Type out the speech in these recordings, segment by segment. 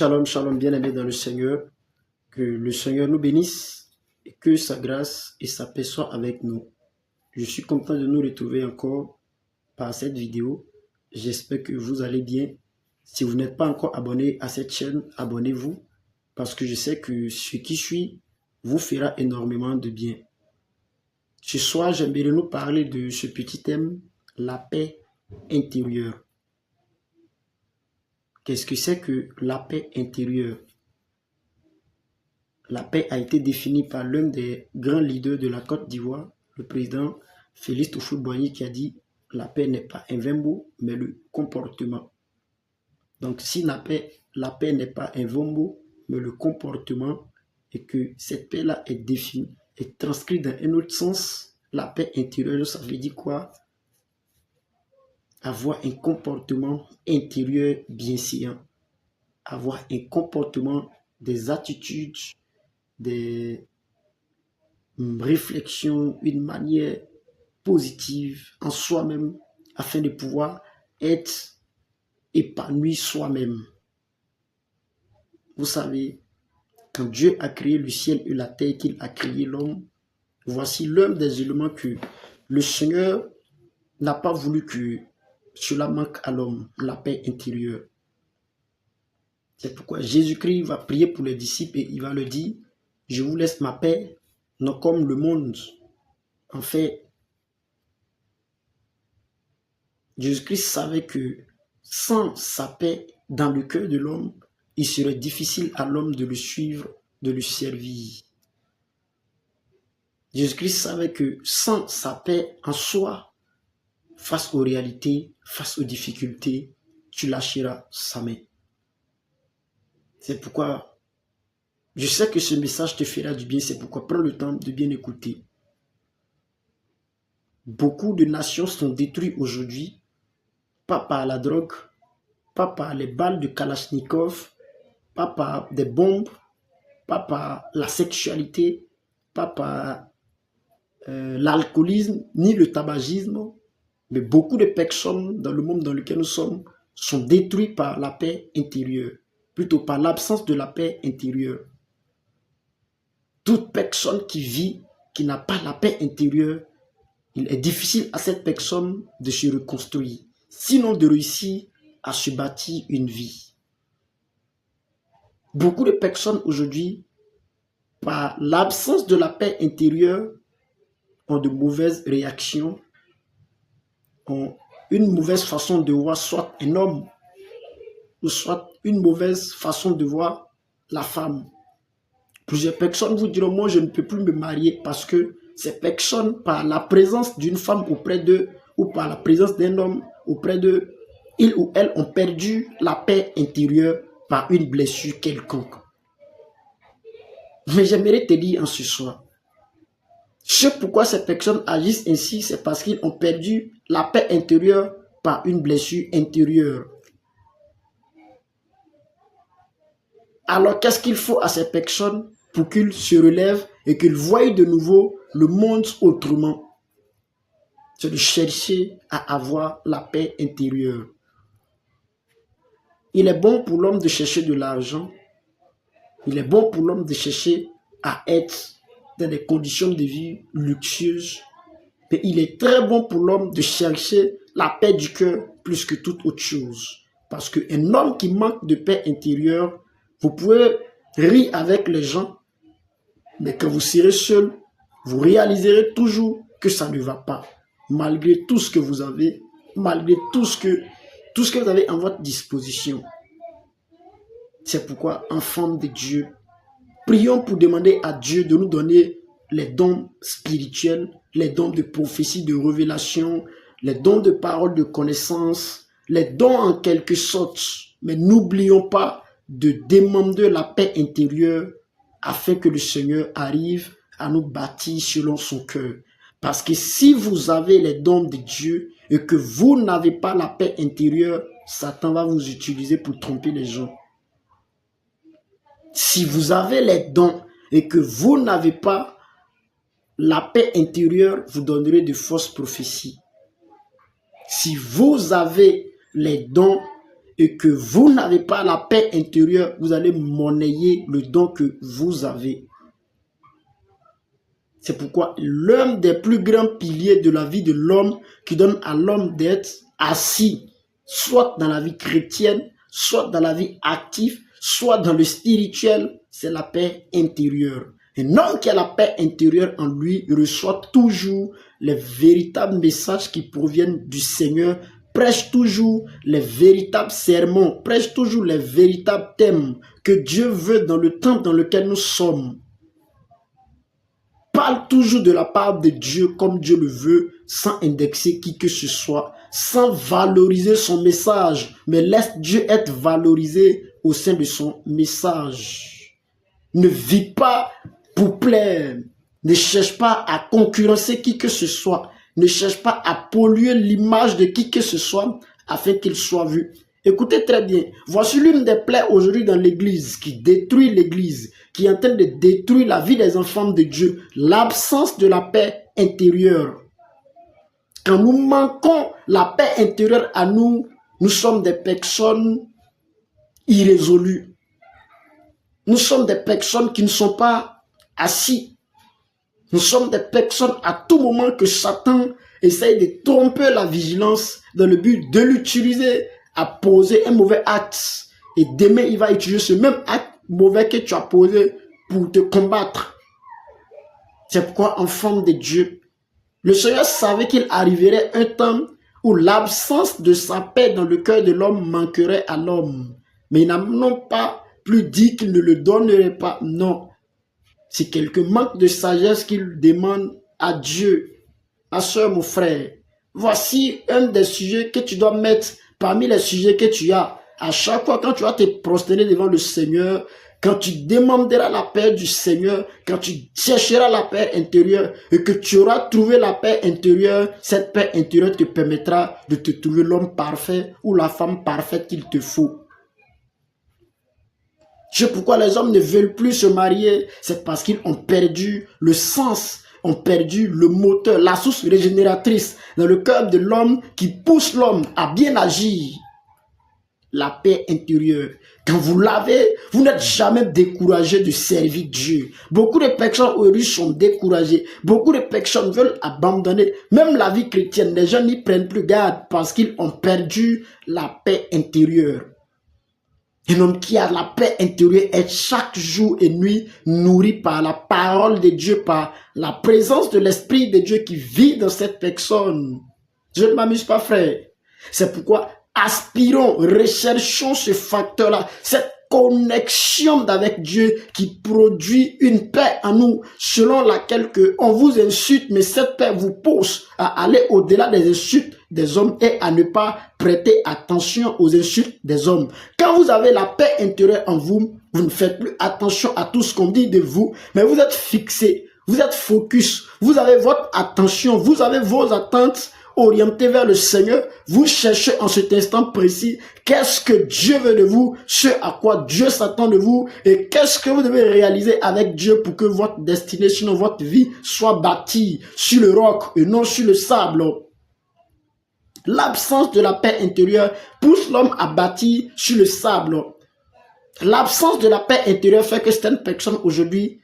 Shalom, shalom, bien-aimés dans le Seigneur. Que le Seigneur nous bénisse et que sa grâce et sa paix soient avec nous. Je suis content de nous retrouver encore par cette vidéo. J'espère que vous allez bien. Si vous n'êtes pas encore abonné à cette chaîne, abonnez-vous parce que je sais que ce qui suit vous fera énormément de bien. Ce soir, j'aimerais nous parler de ce petit thème, la paix intérieure. Qu'est-ce que c'est que la paix intérieure? La paix a été définie par l'un des grands leaders de la Côte d'Ivoire, le président Félix Houphouët-Boigny, qui a dit « La paix n'est pas un vain mot, mais le comportement ». Donc si la paix n'est pas un vain mot, mais le comportement, et que cette paix-là est définie, est transcrite dans un autre sens, la paix intérieure, ça veut dire quoi? Avoir un comportement intérieur bienséant, avoir un comportement, des attitudes, des réflexions, une manière positive en soi-même afin de pouvoir être épanoui soi-même. Vous savez, quand Dieu a créé le ciel et la terre, qu'il a créé l'homme, voici l'un des éléments que le Seigneur n'a pas voulu que cela manque à l'homme, la paix intérieure. C'est pourquoi Jésus-Christ va prier pour les disciples et il va leur dire « Je vous laisse ma paix, non comme le monde. » En fait, Jésus-Christ savait que sans sa paix dans le cœur de l'homme, il serait difficile à l'homme de le suivre, de le servir. Jésus-Christ savait que sans sa paix en soi, face aux réalités, face aux difficultés, tu lâcheras sa main. C'est pourquoi je sais que ce message te fera du bien, c'est pourquoi prends le temps de bien écouter. Beaucoup de nations sont détruites aujourd'hui, pas par la drogue, pas par les balles de Kalachnikov, pas par des bombes, pas par la sexualité, pas par l'alcoolisme, ni le tabagisme, mais beaucoup de personnes dans le monde dans lequel nous sommes sont détruites par la paix intérieure, plutôt par l'absence de la paix intérieure. Toute personne qui vit, qui n'a pas la paix intérieure, il est difficile à cette personne de se reconstruire, sinon de réussir à se bâtir une vie. Beaucoup de personnes aujourd'hui, par l'absence de la paix intérieure, ont de mauvaises réactions, ont une mauvaise façon de voir soit un homme, ou soit une mauvaise façon de voir la femme. Plusieurs personnes vous diront, moi je ne peux plus me marier parce que ces personnes, par la présence d'une femme auprès d'eux, ou par la présence d'un homme auprès d'eux, ils ou elles ont perdu la paix intérieure par une blessure quelconque. Mais j'aimerais te dire en ce soir, ce pourquoi ces personnes agissent ainsi, c'est parce qu'ils ont perdu la paix intérieure par une blessure intérieure. Alors qu'est-ce qu'il faut à ces personnes pour qu'ils se relèvent et qu'ils voient de nouveau le monde autrement? C'est de chercher à avoir la paix intérieure. Il est bon pour l'homme de chercher de l'argent. Il est bon pour l'homme de chercher à être dans des conditions de vie luxueuses. Mais il est très bon pour l'homme de chercher la paix du cœur plus que toute autre chose. Parce qu'un homme qui manque de paix intérieure, vous pouvez rire avec les gens, mais quand vous serez seul, vous réaliserez toujours que ça ne va pas. Malgré tout ce que vous avez, malgré tout ce que vous avez en votre disposition. C'est pourquoi, enfants de Dieu, prions pour demander à Dieu de nous donner les dons spirituels, les dons de prophétie, de révélation, les dons de parole, de connaissance, les dons en quelque sorte. Mais n'oublions pas de demander la paix intérieure afin que le Seigneur arrive à nous bâtir selon son cœur. Parce que si vous avez les dons de Dieu et que vous n'avez pas la paix intérieure, Satan va vous utiliser pour tromper les gens. Si vous avez les dons et que vous n'avez pas la paix intérieure, vous donnerez de fausses prophéties. Si vous avez les dons et que vous n'avez pas la paix intérieure, vous allez monnayer le don que vous avez. C'est pourquoi l'un des plus grands piliers de la vie de l'homme qui donne à l'homme d'être assis, soit dans la vie chrétienne, soit dans la vie active, soit dans le spirituel, c'est la paix intérieure. Un homme qui a la paix intérieure en lui reçoit toujours les véritables messages qui proviennent du Seigneur, prêche toujours les véritables sermons, prêche toujours les véritables thèmes que Dieu veut dans le temps dans lequel nous sommes. Parle toujours de la part de Dieu comme Dieu le veut, sans indexer qui que ce soit, sans valoriser son message, mais laisse Dieu être valorisé au sein de son message. Ne vis pas pour plaire, ne cherche pas à concurrencer qui que ce soit, ne cherche pas à polluer l'image de qui que ce soit afin qu'il soit vu. Écoutez très bien, voici l'une des plaies aujourd'hui dans l'église qui détruit l'église, qui est en train de détruire la vie des enfants de Dieu, l'absence de la paix intérieure. Quand nous manquons la paix intérieure à nous, nous sommes des personnes irrésolues. Nous sommes des personnes qui ne sont pas assis. Nous sommes des personnes à tout moment que Satan essaye de tromper la vigilance dans le but de l'utiliser à poser un mauvais acte. Et demain, il va utiliser ce même acte mauvais que tu as posé pour te combattre. C'est pourquoi, enfant de Dieu, le Seigneur savait qu'il arriverait un temps où l'absence de sa paix dans le cœur de l'homme manquerait à l'homme. Mais il n'a non pas plus dit qu'il ne le donnerait pas. Non. C'est quelque manque de sagesse qu'il demande à Dieu. Ma soeur, mon frère, voici un des sujets que tu dois mettre parmi les sujets que tu as. À chaque fois quand tu vas te prosterner devant le Seigneur, quand tu demanderas la paix du Seigneur, quand tu chercheras la paix intérieure et que tu auras trouvé la paix intérieure, cette paix intérieure te permettra de te trouver l'homme parfait ou la femme parfaite qu'il te faut. C'est pourquoi les hommes ne veulent plus se marier, c'est parce qu'ils ont perdu le sens, ont perdu le moteur, la source régénératrice dans le cœur de l'homme qui pousse l'homme à bien agir. La paix intérieure. Quand vous l'avez, vous n'êtes jamais découragé de servir Dieu. Beaucoup de personnes aujourd'hui sont découragées. Beaucoup de personnes veulent abandonner. Même la vie chrétienne, les gens n'y prennent plus garde parce qu'ils ont perdu la paix intérieure. Un homme qui a la paix intérieure est chaque jour et nuit nourri par la parole de Dieu, par la présence de l'Esprit de Dieu qui vit dans cette personne. Je ne m'amuse pas, frère. C'est pourquoi aspirons, recherchons ce facteur-là, cette connexion avec Dieu qui produit une paix en nous, selon laquelle on vous insulte, mais cette paix vous pousse à aller au-delà des insultes des hommes et à ne pas prêter attention aux insultes des hommes. Quand vous avez la paix intérieure en vous, vous ne faites plus attention à tout ce qu'on dit de vous, mais vous êtes fixé, vous êtes focus, vous avez votre attention, vous avez vos attentes orienté vers le Seigneur, vous cherchez en cet instant précis qu'est-ce que Dieu veut de vous, ce à quoi Dieu s'attend de vous et qu'est-ce que vous devez réaliser avec Dieu pour que votre destinée, sinon votre vie, soit bâtie sur le roc et non sur le sable. L'absence de la paix intérieure pousse l'homme à bâtir sur le sable. L'absence de la paix intérieure fait que certaines personnes aujourd'hui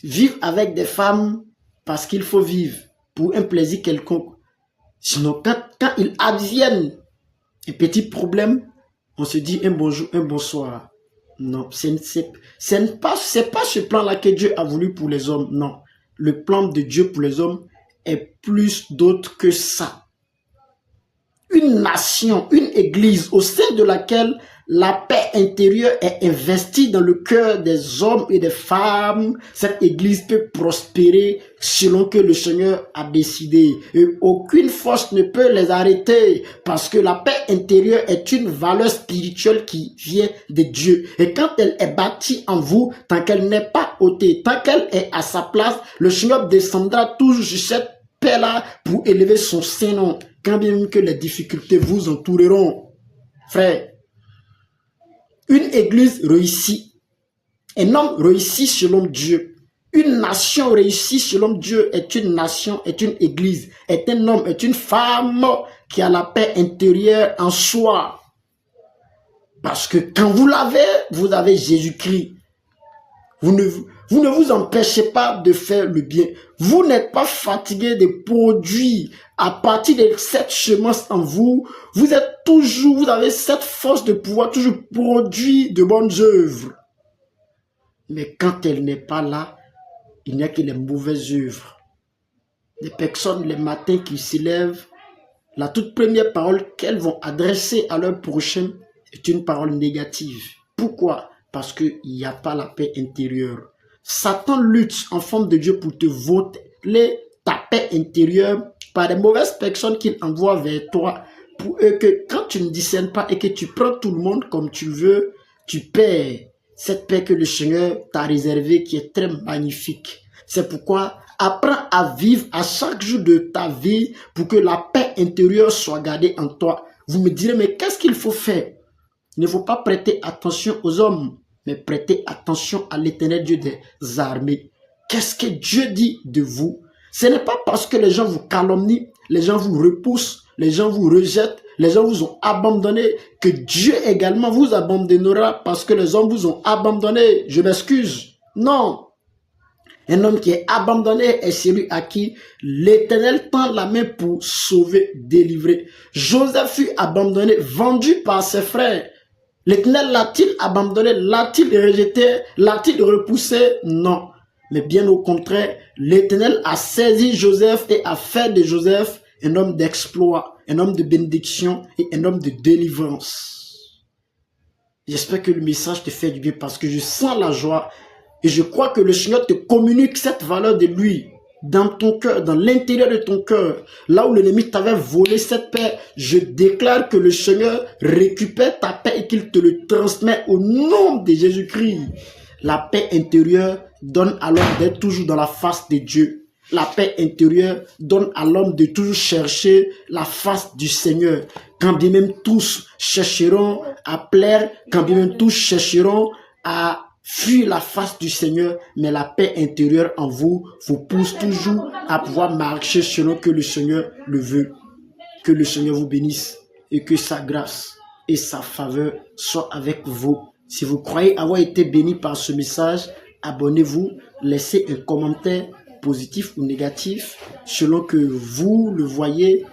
vivent avec des femmes parce qu'il faut vivre pour un plaisir quelconque. Sinon, quand ils adviennent un petit problème, on se dit un bonjour, un bonsoir. Non, c'est pas ce plan-là que Dieu a voulu pour les hommes. Non, le plan de Dieu pour les hommes est plus d'autre que ça. Une nation, une église au sein de laquelle la paix intérieure est investie dans le cœur des hommes et des femmes, cette église peut prospérer selon que le Seigneur a décidé. Et aucune force ne peut les arrêter parce que la paix intérieure est une valeur spirituelle qui vient de Dieu. Et quand elle est bâtie en vous, tant qu'elle n'est pas ôtée, tant qu'elle est à sa place, le Seigneur descendra toujours sur cette paix-là pour élever son Saint-Nom, quand bien même que les difficultés vous entoureront. Frère, une église réussie, un homme réussi selon Dieu, une nation réussie selon Dieu est une nation, est une église, est un homme, est une femme qui a la paix intérieure en soi. Parce que quand vous avez Jésus-Christ. Vous ne vous empêchez pas de faire le bien. Vous n'êtes pas fatigué de produire à partir de cette semence en vous. Vous avez cette force de pouvoir toujours produire de bonnes œuvres. Mais quand elle n'est pas là, il n'y a que les mauvaises œuvres. Les personnes, les matins qui se lèvent, la toute première parole qu'elles vont adresser à leur prochain est une parole négative. Pourquoi? Parce qu'il n'y a pas la paix intérieure. Satan lutte en forme de Dieu pour te voler ta paix intérieure par des mauvaises personnes qu'il envoie vers toi. Pour eux que quand tu ne discernes pas et que tu prends tout le monde comme tu veux, tu perds cette paix que le Seigneur t'a réservée qui est très magnifique. C'est pourquoi apprends à vivre à chaque jour de ta vie pour que la paix intérieure soit gardée en toi. Vous me direz, mais qu'est-ce qu'il faut faire? Il ne faut pas prêter attention aux hommes, mais prêter attention à l'Éternel Dieu des armées. Qu'est-ce que Dieu dit de vous? Ce n'est pas parce que les gens vous calomnient, les gens vous repoussent, les gens vous rejettent, les gens vous ont abandonné, que Dieu également vous abandonnera parce que les hommes vous ont abandonné. Je m'excuse. Non. Un homme qui est abandonné est celui à qui l'Éternel tend la main pour sauver, délivrer. Joseph fut abandonné, vendu par ses frères. L'Éternel l'a-t-il abandonné? L'a-t-il rejeté? L'a-t-il repoussé? Non. Mais bien au contraire, l'Éternel a saisi Joseph et a fait de Joseph un homme d'exploit, un homme de bénédiction et un homme de délivrance. J'espère que le message te fait du bien parce que je sens la joie et je crois que le Seigneur te communique cette valeur de lui dans ton cœur, dans l'intérieur de ton cœur. Là où l'ennemi t'avait volé cette paix, je déclare que le Seigneur récupère ta paix et qu'il te le transmet au nom de Jésus-Christ. La paix intérieure donne à l'homme d'être toujours dans la face de Dieu. La paix intérieure donne à l'homme de toujours chercher la face du Seigneur. Quand bien même tous chercheront à plaire, quand bien même tous chercheront à fuir la face du Seigneur, mais la paix intérieure en vous pousse toujours à pouvoir marcher selon que le Seigneur le veut. Que le Seigneur vous bénisse et que sa grâce et sa faveur soient avec vous. Si vous croyez avoir été béni par ce message, abonnez-vous, laissez un commentaire positif ou négatif selon que vous le voyez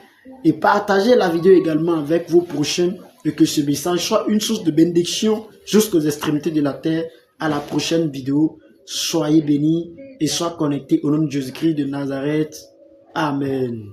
et partagez la vidéo également avec vos prochains et que ce message soit une source de bénédiction jusqu'aux extrémités de la terre. À la prochaine vidéo, soyez bénis et soyez connectés au nom de Jésus-Christ de Nazareth. Amen.